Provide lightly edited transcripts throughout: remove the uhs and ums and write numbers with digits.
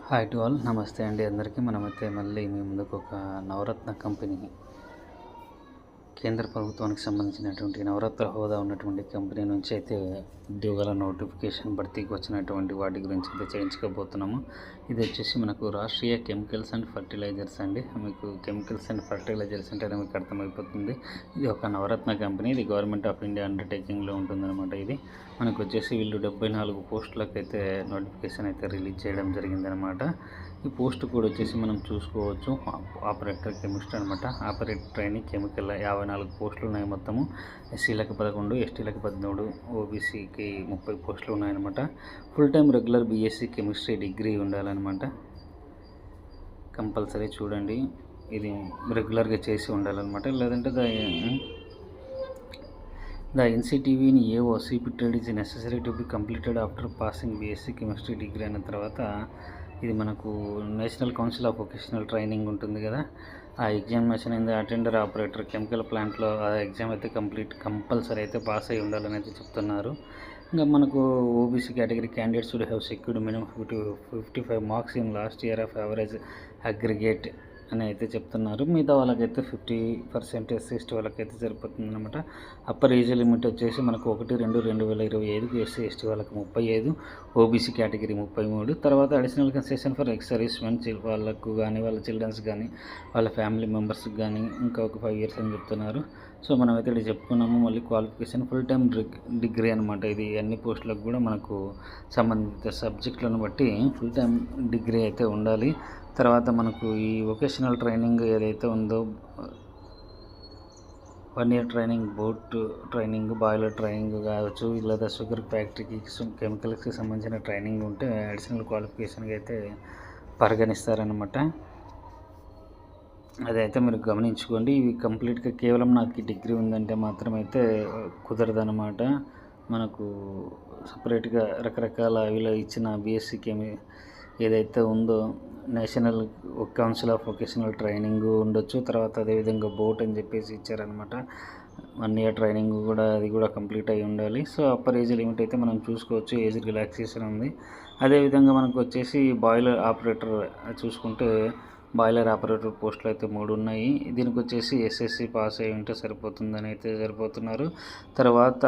Hi to all, నమస్తే అండి అందరికీ. మనమైతే మళ్ళీ మీ ముందుకు ఒక నవరత్న కంపెనీ, కేంద్ర ప్రభుత్వానికి సంబంధించినటువంటి నవరత్న హోదా ఉన్నటువంటి కంపెనీ నుంచి అయితే ఉద్యోగాల నోటిఫికేషన్ భర్తీకి వచ్చినటువంటి వాటి గురించి అయితే చేయించుకోబోతున్నాము. ఇది వచ్చేసి మనకు రాష్ట్రీయ కెమికల్స్ అండ్ ఫర్టిలైజర్స్ అండి. మీకు కెమికల్స్ అండ్ ఫర్టిలైజర్స్ అంటే మీకు అర్థమైపోతుంది. ఇది ఒక నవరత్న కంపెనీ, ఇది గవర్నమెంట్ ఆఫ్ ఇండియా అండర్టేకింగ్లో ఉంటుందన్నమాట. ఇది మనకు వచ్చేసి వీళ్ళు 74 పోస్టులకు అయితే నోటిఫికేషన్ అయితే రిలీజ్ చేయడం జరిగిందనమాట. ఈ పోస్ట్ కూడా వచ్చేసి మనం చూసుకోవచ్చు, ఆపరేటర్ కెమిస్ట్ అనమాట. ఆపరేటర్ ట్రైనింగ్ కెమికల్ 54 పోస్టులు ఉన్నాయి మొత్తము. ఎస్సీలకు 11, ఎస్టీలకు 13, ఓబీసీకి 30 పోస్టులు ఉన్నాయన్నమాట. Full time regular BSc chemistry degree ఉండాలన్నమాట, కంపల్సరీ. చూడండి, ఇది రెగ్యులర్గా చేసి ఉండాలన్నమాట. లేదంటే The NCTV in AO CPT is necessary to be completed after passing BSc chemistry degree అయిన తర్వాత ఇది మనకు national council of vocational training ఉంటుంది కదా, ఆ ఎగ్జామినేషన్ అయింది. అటెండర్ ఆపరేటర్ కెమికల్ ప్లాంట్లో ఆ ఎగ్జామ్ అయితే కంపల్సరీ అయితే పాస్ అయి ఉండాలని అయితే చెప్తున్నారు. ఇంకా మనకు OBC category candidates would have secured minimum 55 marks in last year of average aggregate అని అయితే చెప్తున్నారు. మిగతా వాళ్ళకైతే 50% ఎస్సీ వాళ్ళకైతే సరిపోతుంది అనమాట. అప్పర్ ఏజ్ లిమిట్ వచ్చేసి మనకు 1/2/2025 ఎస్సీ ఎస్టీ వాళ్ళకి 35, ఓబీసీ కేటగిరీ 33. తర్వాత additional concession for ex service men వాళ్ళకు కానీ, వాళ్ళ చిల్డ్రన్స్ కానీ, వాళ్ళ ఫ్యామిలీ మెంబర్స్కి కానీ ఇంకా ఒక 5 years అని చెప్తున్నారు. సో మనమైతే ఇక్కడ చెప్పుకున్నాము. మళ్ళీ క్వాలిఫికేషన్ ఫుల్ టైం డిగ్రీ అనమాట. ఇది అన్ని పోస్టులకు కూడా మనకు సంబంధిత సబ్జెక్టులను బట్టి ఫుల్ టైం డిగ్రీ అయితే ఉండాలి. తర్వాత మనకు ఈ వొకేషనల్ ట్రైనింగ్ ఏదైతే ఉందో, 1 year training, boat training, boiler training కావచ్చు, లేదా షుగర్ ఫ్యాక్టరీకి కెమికల్స్కి సంబంధించిన ట్రైనింగ్ ఉంటే అడిషనల్ క్వాలిఫికేషన్గా అయితే పరిగణిస్తారనమాట. అదైతే మీరు గమనించుకోండి. ఇవి కంప్లీట్గా కేవలం నాకు డిగ్రీ ఉందంటే మాత్రమైతే కుదరదనమాట. మనకు సపరేట్గా రకరకాల వీళ్ళు ఇచ్చిన బీఎస్సీ ఏదైతే ఉందో national council of vocational training ఉండొచ్చు. తర్వాత అదేవిధంగా బోట్ అని చెప్పేసి ఇచ్చారనమాట. 1 year ట్రైనింగ్ కూడా, అది కూడా కంప్లీట్ అయి ఉండాలి. సో అప్పర్ ఏజ్ లిమిట్ అయితే మనం చూసుకోవచ్చు, ఏజ్ రిలాక్సేషన్ ఉంది. అదేవిధంగా మనకు వచ్చేసి బాయిలర్ ఆపరేటర్ చూసుకుంటే, బాయిలర్ ఆపరేటర్ పోస్టులు అయితే 3 ఉన్నాయి. దీనికి వచ్చేసి ఎస్ఎస్సి పాస్ అయి ఉంటే సరిపోతుందని అయితే సరిపోతున్నారు. తర్వాత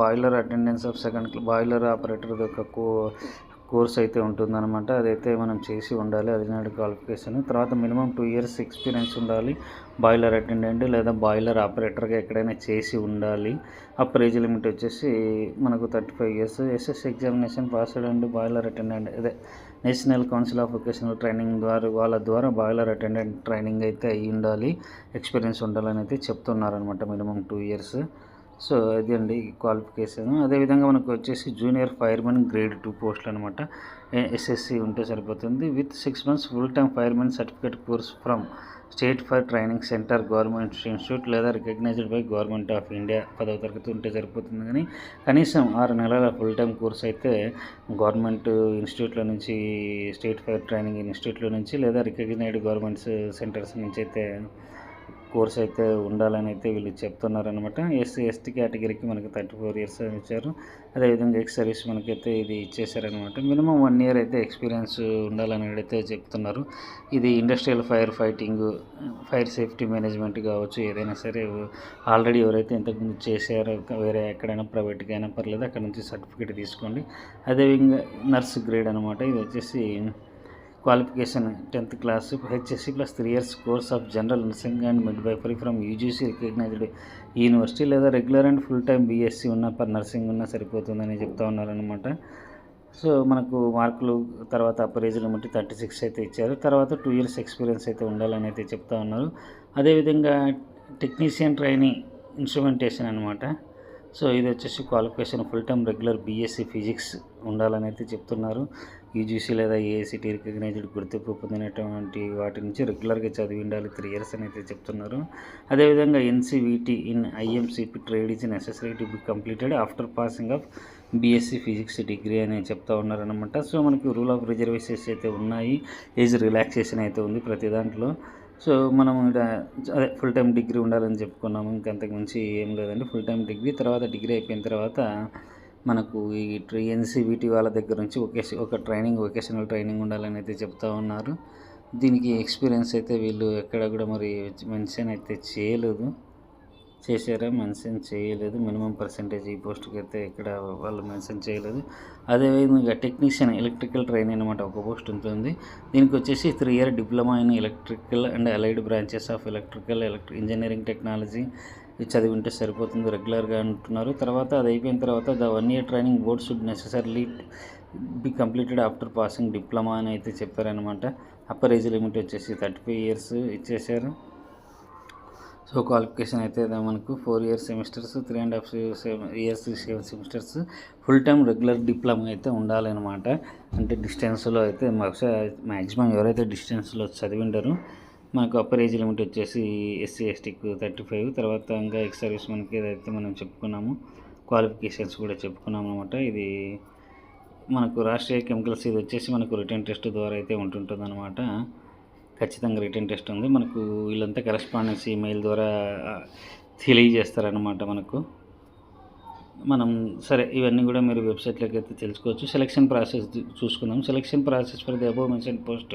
boiler attendance of second boiler operator యొక్క కోర్స్ అయితే ఉంటుందన్నమాట. అదైతే మనం చేసి ఉండాలి, అది నాడు క్వాలిఫికేషన్. తర్వాత మినిమం 2 years ఎక్స్పీరియన్స్ ఉండాలి, బాయిలర్ అటెండెంట్ లేదా బాయిలర్ ఆపరేటర్గా ఎక్కడైనా చేసి ఉండాలి. అప్పర్ ఏజ్ లిమిట్ వచ్చేసి మనకు 35 years. SSC examination pass and boiler attendant, అదే national council of vocational training వాళ్ళ ద్వారా బాయిలర్ అటెండెంట్ ట్రైనింగ్ అయితే అయ్యి ఉండాలి, ఎక్స్పీరియన్స్ ఉండాలని అయితే చెప్తున్నారనమాట. Minimum 2 years. సో అది అండి క్వాలిఫికేషన్. అదేవిధంగా మనకు వచ్చేసి జూనియర్ ఫైర్మెన్ గ్రేడ్ 2 పోస్టులు అనమాట. ఎస్ఎస్సి ఉంటే సరిపోతుంది. With 6 months full time fireman certificate course from state fire training centre, government institute లేదా recognised by government of India. 10వ తరగతి ఉంటే సరిపోతుంది, కానీ కనీసం 6 నెలల ఫుల్ టైం కోర్స్ అయితే గవర్నమెంట్ ఇన్స్టిట్యూట్లో నుంచి, స్టేట్ ఫైర్ ట్రైనింగ్ ఇన్స్టిట్యూట్లో నుంచి లేదా రికగ్నైజ్డ్ గవర్నమెంట్ సెంటర్స్ నుంచి అయితే కోర్స్ అయితే ఉండాలని అయితే వీళ్ళు చెప్తున్నారనమాట. ఎస్సీ ఎస్టీ కేటగిరీకి మనకి 34 years అని ఇచ్చారు. అదేవిధంగా ఎక్స్ సర్వీస్ మనకైతే ఇది ఇచ్చేసారనమాట. మినిమం 1 year అయితే ఎక్స్పీరియన్స్ ఉండాలని అయితే చెప్తున్నారు. ఇది industrial fire fighting, fire safety management కావచ్చు, ఏదైనా సరే ఆల్రెడీ ఎవరైతే ఇంతకుముందు చేశారో వేరే ఎక్కడైనా ప్రైవేట్గా అయినా పర్లేదు, అక్కడ నుంచి సర్టిఫికేట్ తీసుకోండి. అదేవిధంగా నర్స్ గ్రేడ్ అనమాట. ఇది వచ్చేసి qualification 10th class, HSC plus 3 years course of general nursing and midwifery from UGC recognised university లేదా regular and full time BSc ఉన్న పర్ నర్సింగ్ ఉన్నా సరిపోతుందని చెప్తా ఉన్నారనమాట. సో మనకు మార్కులు తర్వాత అప్పర్ ఏజ్ లిమిట్ 36 అయితే ఇచ్చారు. తర్వాత 2 years ఎక్స్పీరియన్స్ అయితే ఉండాలని అయితే చెప్తా ఉన్నారు. అదేవిధంగా టెక్నీషియన్ ట్రైనింగ్ ఇన్స్ట్రుమెంటేషన్ అనమాట. సో ఇది వచ్చేసి qualification full time regular BSc physics ఉండాలని అయితే చెప్తున్నారు. యూజీసీ లేదా ఏఐసిటీ రికగ్నైజ్డ్ గుర్తింపు పొందినటువంటి వాటి నుంచి రెగ్యులర్గా చదివి ఉండాలి, 3 years అని అయితే చెప్తున్నారు. అదేవిధంగా NCVT in IMCP trade is necessary to be completed after passing of BSc physics degree అని చెప్తా ఉన్నారనమాట. సో మనకి రూల్ ఆఫ్ రిజర్వేషన్స్ అయితే ఉన్నాయి, ఏజ్ రిలాక్సేషన్ అయితే ఉంది ప్రతి దాంట్లో. సో మనం ఇక్కడ అదే ఫుల్ టైం డిగ్రీ ఉండాలని చెప్పుకున్నాము, ఇంకంతకు మించి ఏం లేదండి. ఫుల్ టైం డిగ్రీ తర్వాత డిగ్రీ అయిపోయిన తర్వాత మనకు ఈ ఎన్సీవీటీ వాళ్ళ దగ్గర నుంచి ఒక వొకేషనల్ ట్రైనింగ్ ఉండాలని అయితే చెప్తా ఉన్నారు. దీనికి ఎక్స్పీరియన్స్ అయితే వీళ్ళు ఎక్కడ కూడా మరి మెన్షన్ అయితే చేయలేదు. చేశారా? మెన్షన్ చేయలేదు. మినిమం పర్సెంటేజ్ ఈ పోస్ట్కి అయితే ఇక్కడ వాళ్ళు మెన్షన్ చేయలేదు. అదేవిధంగా టెక్నీషియన్ ఎలక్ట్రికల్ ట్రైన్ అనమాట ఒక పోస్ట్ ఉంటుంది. దీనికి వచ్చేసి 3 year diploma in electrical and allied branches of electrical engineering technology ఇది చదివి ఉంటే సరిపోతుంది రెగ్యులర్గా అంటున్నారు. తర్వాత అది అయిపోయిన తర్వాత the 1 year training board should necessarily B completed after passing diploma అని అయితే చెప్పారనమాట. అప్పర్ ఏజ్ లిమిట్ వచ్చేసి 35 ఇయర్స్ ఇచ్చేసారు. సో క్వాలిఫికేషన్ అయితే మనకు 4 years semesters, 3.5 years 7 semesters full time regular diploma అయితే ఉండాలన్నమాట. అంటే డిస్టెన్స్లో అయితే మ్యాక్సిమం ఎవరైతే డిస్టెన్స్లో చదివింటారో మనకు అప్పర్ ఏజ్ లిమిట్ వచ్చేసి ఎస్సీ ఎస్టీకి 35. తర్వాత ఇంకా ఎక్స్ సర్వీస్ మనకి ఏదైతే మనం చెప్పుకున్నాము క్వాలిఫికేషన్స్ కూడా చెప్పుకున్నాము అనమాట. ఇది మనకు రాష్ట్రీయ కెమికల్స్ ఇది వచ్చేసి మనకు రిటర్న్ టెస్ట్ ద్వారా అయితే ఉంటుంటుంది అనమాట. ఖచ్చితంగా రిటర్న్ టెస్ట్ ఉంది. మనకు వీళ్ళంతా కరెస్పాండెన్స్ ఈమెయిల్ ద్వారా తెలియజేస్తారనమాట మనకు. మనం సరే ఇవన్నీ కూడా మీరు వెబ్సైట్లోకి అయితే తెలుసుకోవచ్చు. సెలక్షన్ ప్రాసెస్ చూసుకుందాం. Selection process for the above mention post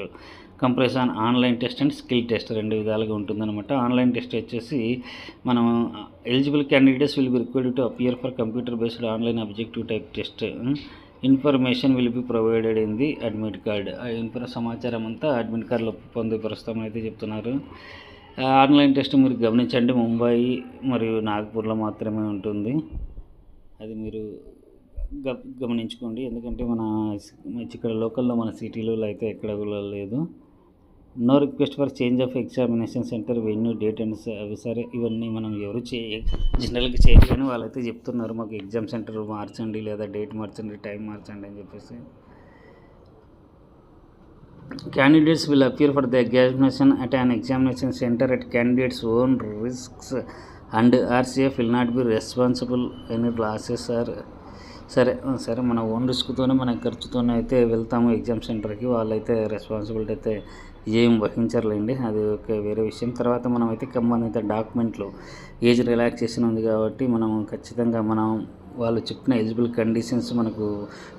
comprise on online test and skill test 2 విధాలుగా ఉంటుందన్నమాట. ఆన్లైన్ టెస్ట్ వచ్చేసి మనం eligible candidates will be required to appear for computer based online objective type test. Information will be provided in the admit card. సమాచారం అంతా admit కార్డులో పొందుపరుస్తామని అయితే చెప్తున్నారు. Online test మీరు గమనించండి, ముంబై మరియు నాగ్పూర్లో మాత్రమే ఉంటుంది. అది మీరు గమనించుకోండి. ఎందుకంటే ఇక్కడ లోకల్లో మన సిటీలో అయితే ఎక్కడ కూడా లేదు. No request for change of examination centre venue date and అవి సరే ఇవన్నీ మనం ఎవరు జనరల్గా చేయలేని వాళ్ళైతే చెప్తున్నారు మాకు ఎగ్జామ్ సెంటర్ మార్చండి, లేదా డేట్ మార్చండి, టైం మార్చండి అని చెప్పేసి. Candidates will appear for the examination at an examination center at candidates' own risks and RCF will not be responsible any losses or సరే మన ఓన్ రిస్క్తోనే మన ఖర్చుతోనే అయితే వెళ్తాము ఎగ్జామ్ సెంటర్కి. వాళ్ళైతే రెస్పాన్సిబిలిటీ అయితే ఏం వహించర్లేండి, అది ఒక వేరే విషయం. తర్వాత మనం అయితే సంబంధిత డాక్యుమెంట్లు ఏజ్ రిలాక్సేషన్ ఉంది కాబట్టి మనం ఖచ్చితంగా వాళ్ళు చెప్పిన ఎలిజిబుల్ కండిషన్స్ మనకు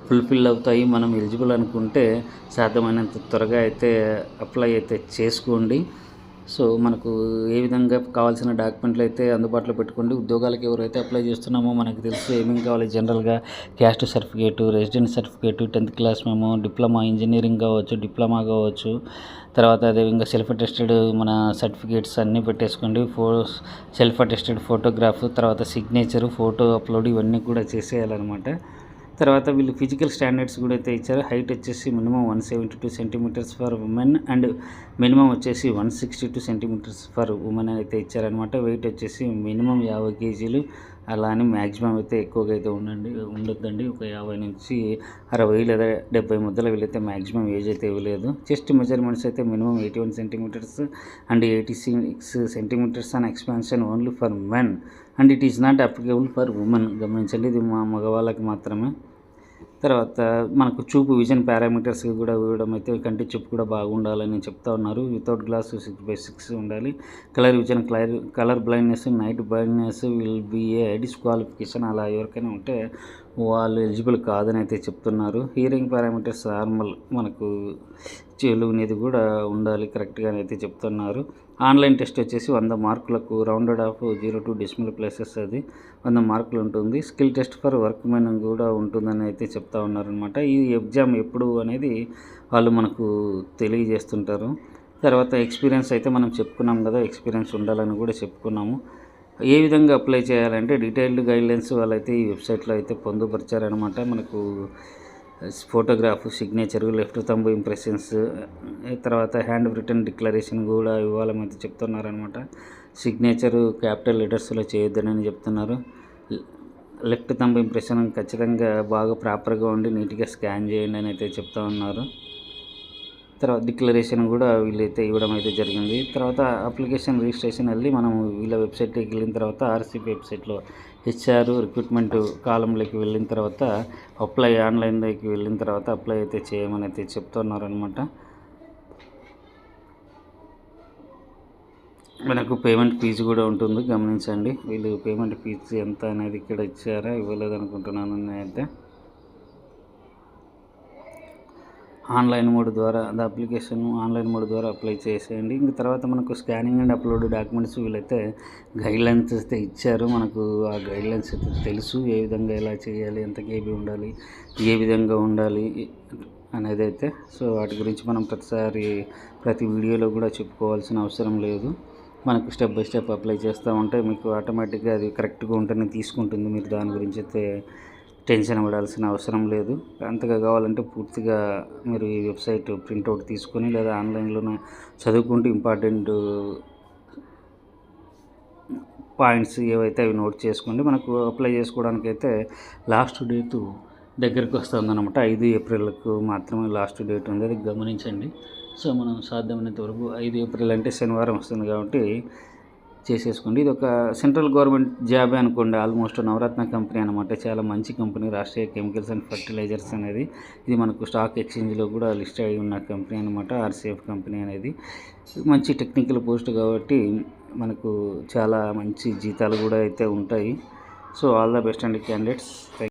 ఫుల్ఫిల్ అవుతాయి. మనం ఎలిజిబుల్ అనుకుంటే సాధ్యమైనంత త్వరగా అయితే అప్లై అయితే చేసుకోండి. సో మనకు ఏ విధంగా కావాల్సిన డాక్యుమెంట్లు అయితే అందుబాటులో పెట్టుకోండి. ఉద్యోగాలకు ఎవరైతే అప్లై చేస్తున్నామో మనకు తెలుసు ఏమేమి కావాలి. జనరల్గా caste certificate, resident certificate, 10th class మేము, డిప్లొమా ఇంజనీరింగ్ కావచ్చు, డిప్లొమా కావచ్చు. తర్వాత అదేవిధంగా సెల్ఫ్ అటెస్టెడ్ మన సర్టిఫికేట్స్ అన్నీ పెట్టేసుకోండి. సెల్ఫ్ అటెస్టెడ్ ఫోటోగ్రాఫ్, తర్వాత సిగ్నేచరు, ఫోటో అప్లోడ్ ఇవన్నీ కూడా చేసేయాలన్నమాట. తర్వాత వీళ్ళు ఫిజికల్ స్టాండర్డ్స్ కూడా అయితే ఇచ్చారు. హైట్ వచ్చేసి minimum 172 centimetres for women and minimum వచ్చేసి 162 సెంటీమీటర్స్ ఫర్ ఉమెన్ అయితే ఇచ్చారనమాట. వెయిట్ వచ్చేసి మినిమం 50 కేజీలు, అలా అని మ్యాక్సిమం అయితే ఎక్కువగా అయితే ఉండొద్దండి. ఒక 50 నుంచి 60 లేదా 70 మధ్యలో వీళ్ళైతే మ్యాక్సిమం ఏజ్ అయితే ఇవ్వలేదు. చెస్ట్ మెజర్మెంట్స్ అయితే minimum 81 centimetres and 86 centimetres and expansion only for men and it is not applicable for women. గమనించండి, ఇది మగవాళ్ళకి మాత్రమే. తర్వాత మనకు విజన్ పారామీటర్స్ కూడా ఇవ్వడం అయితే కంటి చూపు కూడా బాగుండాలని చెప్తా ఉన్నారు. వితౌట్ గ్లాస్ 6/6 ఉండాలి. Colour vision, colour blindness, night blindness will be a disqualification. అలా ఎవరికైనా ఉంటే వాళ్ళు ఎలిజిబుల్ కాదని అయితే చెప్తున్నారు. హియరింగ్ పారామీటర్స్ నార్మల్, మనకు చెవులు అనేది కూడా ఉండాలి కరెక్ట్గా అయితే చెప్తున్నారు. ఆన్లైన్ టెస్ట్ వచ్చేసి 100 మార్కులకు రౌండెడ్ ఆఫ్ 0 డెసిమల్ ప్లేసెస్ అది 100 మార్కులు ఉంటుంది. Skill test for work men కూడా ఉంటుందని అయితే చెప్తా ఉన్నారనమాట. ఈ ఎగ్జామ్ ఎప్పుడు అనేది వాళ్ళు మనకు తెలియజేస్తుంటారు. తర్వాత ఎక్స్పీరియన్స్ అయితే మనం చెప్పుకున్నాం కదా, ఎక్స్పీరియన్స్ ఉండాలని కూడా చెప్పుకున్నాము. ఏ విధంగా అప్లై చేయాలంటే డీటెయిల్డ్ గైడ్లైన్స్ వాళ్ళైతే ఈ వెబ్సైట్లో అయితే పొందుపరిచారనమాట. మనకు photograph, signature, left thumb impressions, తర్వాత హ్యాండ్ రిటర్న్ డిక్లరేషన్ కూడా ఇవ్వాలని అయితే చెప్తున్నారనమాట. సిగ్నేచరు క్యాపిటల్ లెటర్స్లో చేయొద్దని చెప్తున్నారు. లెఫ్ట్ థంబ్ ఇంప్రెషన్ ఖచ్చితంగా బాగా ప్రాపర్గా ఉండి నీట్గా స్కాన్ చేయండి అని అయితే చెప్తా ఉన్నారు. తర్వాత డిక్లరేషన్ కూడా వీళ్ళైతే ఇవ్వడం అయితే జరిగింది. తర్వాత అప్లికేషన్ రిజిస్ట్రేషన్ వెళ్ళి మనం వీళ్ళ వెబ్సైట్లోకి వెళ్ళిన తర్వాత ఆర్సీపీ వెబ్సైట్లో హెచ్ఆర్ రిక్రూట్మెంట్ కాలంలోకి వెళ్ళిన తర్వాత అప్లై ఆన్లైన్లోకి వెళ్ళిన తర్వాత అప్లై అయితే చేయమని అయితే చెప్తున్నారు అనమాట. మనకు పేమెంట్ ఫీజు కూడా ఉంటుంది, గమనించండి. వీళ్ళు పేమెంట్ ఫీజు ఎంత అనేది ఇక్కడ ఇచ్చారా, ఇవ్వలేదు అనుకుంటున్నాను నేనైతే. ఆన్లైన్ మోడ్ ద్వారా అప్లికేషన్ ఆన్లైన్ మోడ్ ద్వారా అప్లై చేసేయండి. ఇంక తర్వాత మనకు స్కానింగ్ అండ్ అప్లోడ్ డాక్యుమెంట్స్ వీళ్ళైతే గైడ్లైన్స్ అయితే ఇచ్చారు. మనకు ఆ గైడ్లైన్స్ అయితే తెలుసు, ఏ విధంగా ఎలా చేయాలి, ఎంత కేబీ ఉండాలి, ఏ విధంగా ఉండాలి అనేది అయితే. సో వాటి గురించి మనం ప్రతి వీడియోలో కూడా చెప్పుకోవాల్సిన అవసరం లేదు. మనకు స్టెప్ బై స్టెప్ అప్లై చేస్తూ ఉంటే మీకు ఆటోమేటిక్గా అది కరెక్ట్గా ఉంటేనే తీసుకుంటుంది. మీరు దాని గురించి అయితే టెన్షన్ పడాల్సిన అవసరం లేదు. అంతగా కావాలంటే పూర్తిగా మీరు ఈ వెబ్సైట్ ప్రింట్అవుట్ తీసుకొని లేదా ఆన్లైన్లోనే చదువుకుంటూ ఇంపార్టెంట్ పాయింట్స్ ఏవైతే అవి నోట్ చేసుకోండి. మనకు అప్లై చేసుకోవడానికి అయితే లాస్ట్ డేటు దగ్గరికి వస్తుందన్నమాట. 5 ఏప్రిల్కు మాత్రమే లాస్ట్ డేట్ ఉంది, అది గమనించండి. సో మనం సాధ్యమైనంత వరకు 5 ఏప్రిల్ అంటే శనివారం వస్తుంది కాబట్టి చేసేసుకోండి. ఇది ఒక సెంట్రల్ గవర్నమెంట్ జాబే అనుకోండి. ఆల్మోస్ట్ నవరత్న కంపెనీ అనమాట. చాలా మంచి company, Rashtriya Chemicals and Fertilizers అనేది. ఇది మనకు స్టాక్ ఎక్స్చేంజ్లో కూడా లిస్ట్ అయి ఉన్న కంపెనీ అనమాట. ఆర్సీఎఫ్ కంపెనీ అనేది మంచి టెక్నికల్ పోస్ట్ కాబట్టి మనకు చాలా మంచి జీతాలు కూడా అయితే ఉంటాయి. సో ఆల్ ద బెస్ట్ అండి క్యాండిడేట్స్.